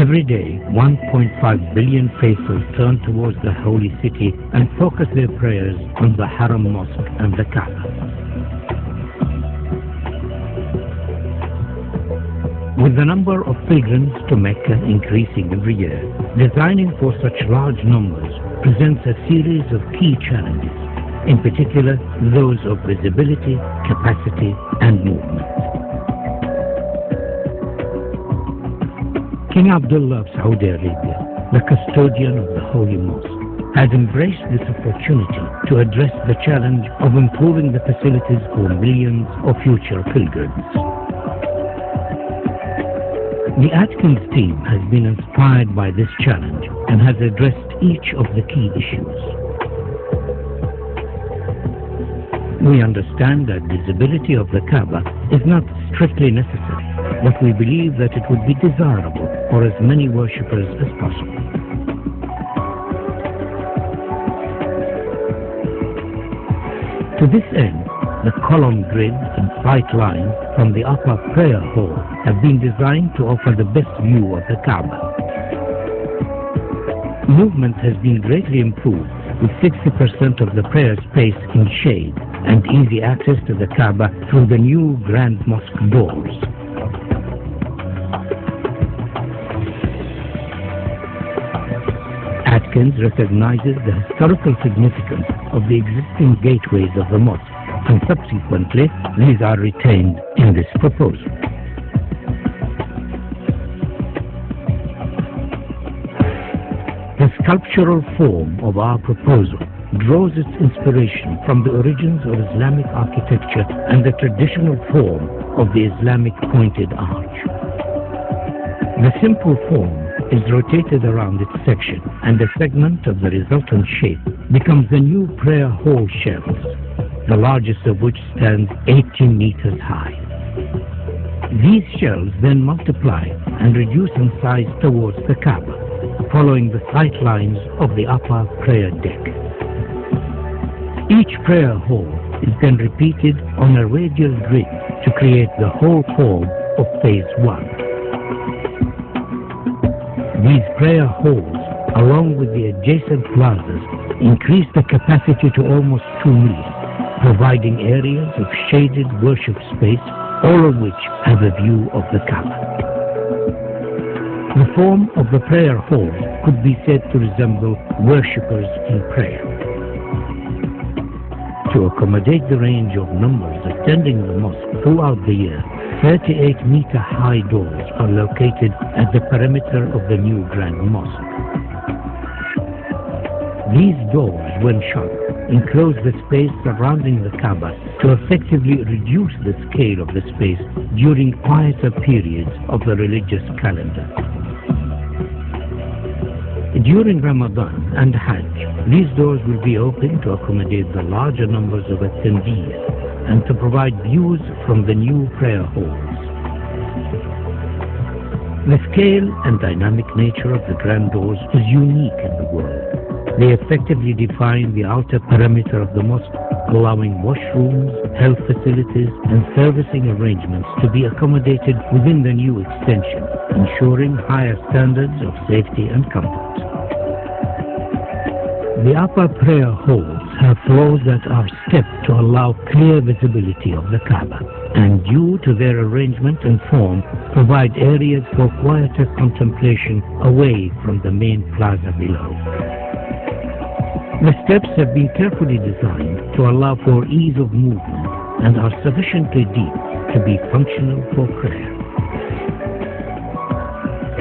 Every day, 1.5 billion faithfuls turn towards the holy city and focus their prayers on the Haram Mosque and the Kaaba. With the number of pilgrims to Mecca increasing every year, designing for such large numbers presents a series of key challenges, in particular those of visibility, capacity, and movement. King Abdullah of Saudi Arabia, the custodian of the Holy Mosque, has embraced this opportunity to address the challenge of improving the facilities for millions of future pilgrims. The Atkins team has been inspired by this challenge and has addressed each of the key issues. We understand that visibility of the Kaaba is not strictly necessary, but we believe that it would be desirable for as many worshippers as possible. To this end, the column grid and sight lines from the upper prayer hall have been designed to offer the best view of the Kaaba. Movement has been greatly improved, with 60% of the prayer space in shade and easy access to the Kaaba through the new Grand Mosque doors. Atkins recognizes the historical significance of the existing gateways of the mosque, and subsequently these are retained in this proposal. The sculptural form of our proposal draws its inspiration from the origins of Islamic architecture and the traditional form of the Islamic pointed arch. The simple form is rotated around its section, and a segment of the resultant shape becomes the new prayer hall shelves, the largest of which stands 18 meters high. These shelves then multiply and reduce in size towards the Kaaba, following the sight lines of the upper prayer deck. Each prayer hall is then repeated on a radial grid to create the whole form of phase 1. These prayer halls, along with the adjacent plazas, increase the capacity to almost 2 million, providing areas of shaded worship space, all of which have a view of the Kaaba. The form of the prayer hall could be said to resemble worshippers in prayer. To accommodate the range of numbers attending the mosque throughout the year, 38-meter high doors are located at the perimeter of the new Grand Mosque. These doors, when shut, enclose the space surrounding the Kaaba to effectively reduce the scale of the space during quieter periods of the religious calendar. During Ramadan and Hajj, these doors will be open to accommodate the larger numbers of attendees and to provide views from the new prayer halls. The scale and dynamic nature of the grand doors is unique in the world. They effectively define the outer perimeter of the mosque, allowing washrooms, health facilities, and servicing arrangements to be accommodated within the new extension, ensuring higher standards of safety and comfort. The upper prayer halls have floors that are stepped to allow clear visibility of the Kaaba, and due to their arrangement and form, provide areas for quieter contemplation away from the main plaza below. The steps have been carefully designed to allow for ease of movement and are sufficiently deep to be functional for prayer.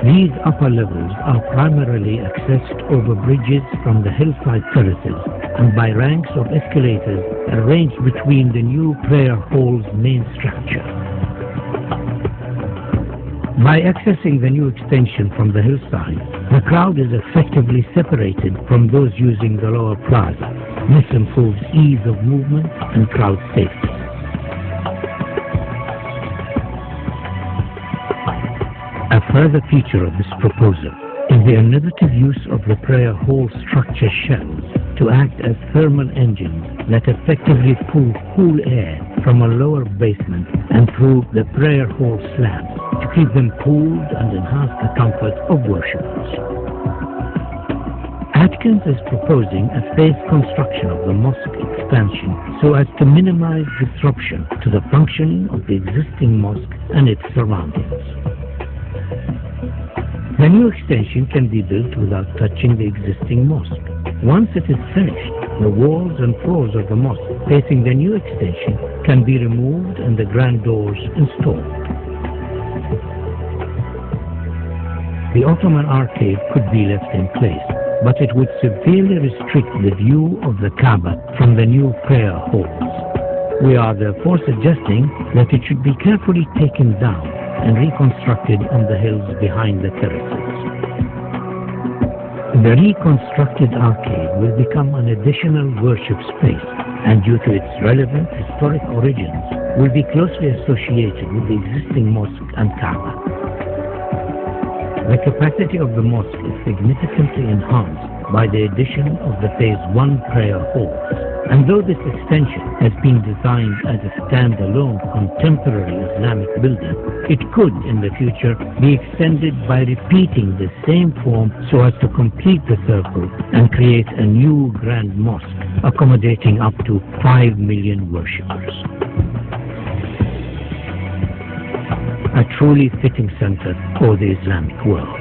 These upper levels are primarily accessed over bridges from the hillside terraces and by ranks of escalators arranged between the new prayer hall's main structure. By accessing the new extension from the hillside, the crowd is effectively separated from those using the lower plaza. This improves ease of movement and crowd safety. A further feature of this proposal is the innovative use of the prayer hall structure shells to act as thermal engines that effectively pull cool air from a lower basement and through the prayer hall slabs to keep them cooled and enhance the comfort of worshippers. Atkins is proposing a phased construction of the mosque expansion so as to minimize disruption to the functioning of the existing mosque and its surroundings. The new extension can be built without touching the existing mosque. Once it is finished, the walls and floors of the mosque facing the new extension can be removed and the grand doors installed. The Ottoman arcade could be left in place, but it would severely restrict the view of the Kaaba from the new prayer halls. We are therefore suggesting that it should be carefully taken down and reconstructed on the hills behind the terraces. The reconstructed arcade will become an additional worship space and, due to its relevant historic origins, will be closely associated with the existing mosque and Kaaba. The capacity of the mosque is significantly enhanced by the addition of the Phase 1 prayer halls, and though this extension has been designed as a standalone contemporary Islamic building, it could in the future be extended by repeating the same form so as to complete the circle and create a new grand mosque accommodating up to 5 million worshippers. A truly fitting center for the Islamic world.